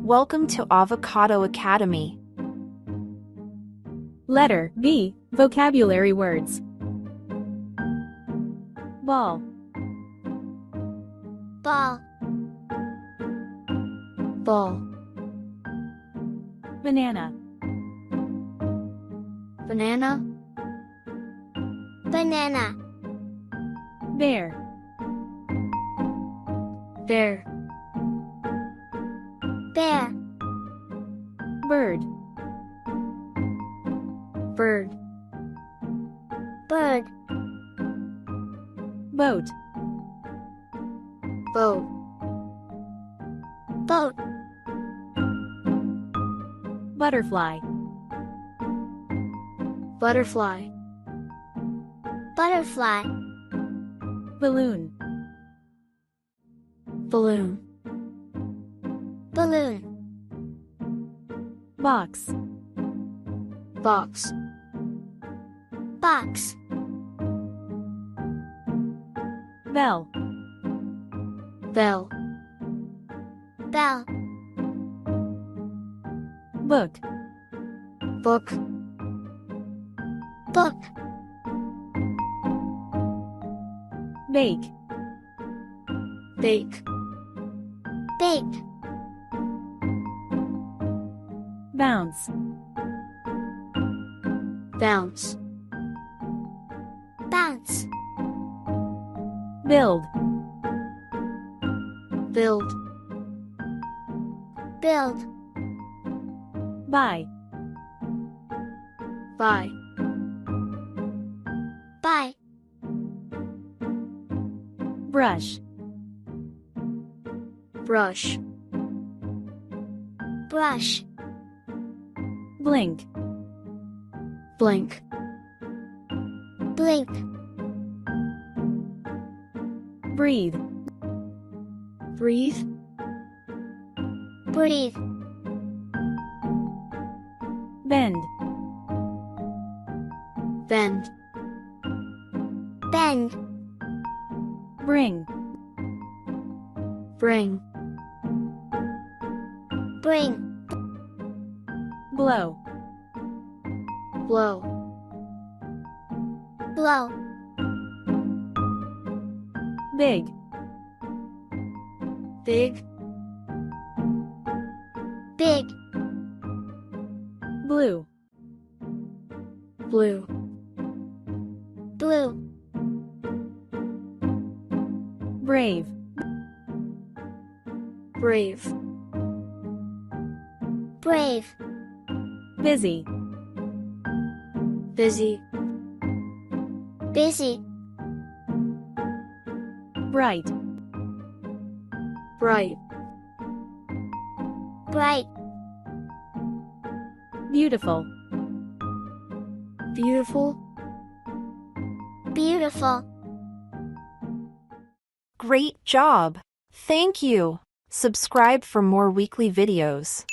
Welcome to Avocado Academy. Letter V. Vocabulary words. Ball, Ball, Ball, banana, banana, banana, bear, bear, bear, bird, bird, bird, boat, boat, boat, butterfly, butterfly, butterfly, balloon, balloon, balloon, box, box, box, bell, bell, bell, book, book, book, bake, bake, bake, bounce, bounce, bounce, build, build, build, buy, buy, buy, brush, brush, brush, blink, blink, blink, breathe, breathe, breathe, bend, bend, bend, bring, bring, bring, blow, blow, blow, big, big, big, blue, blue, blue, brave, brave, brave, busy, busy, busy, bright, bright, bright, beautiful, beautiful. beautiful. Great job! Thank you! Subscribe for more weekly videos.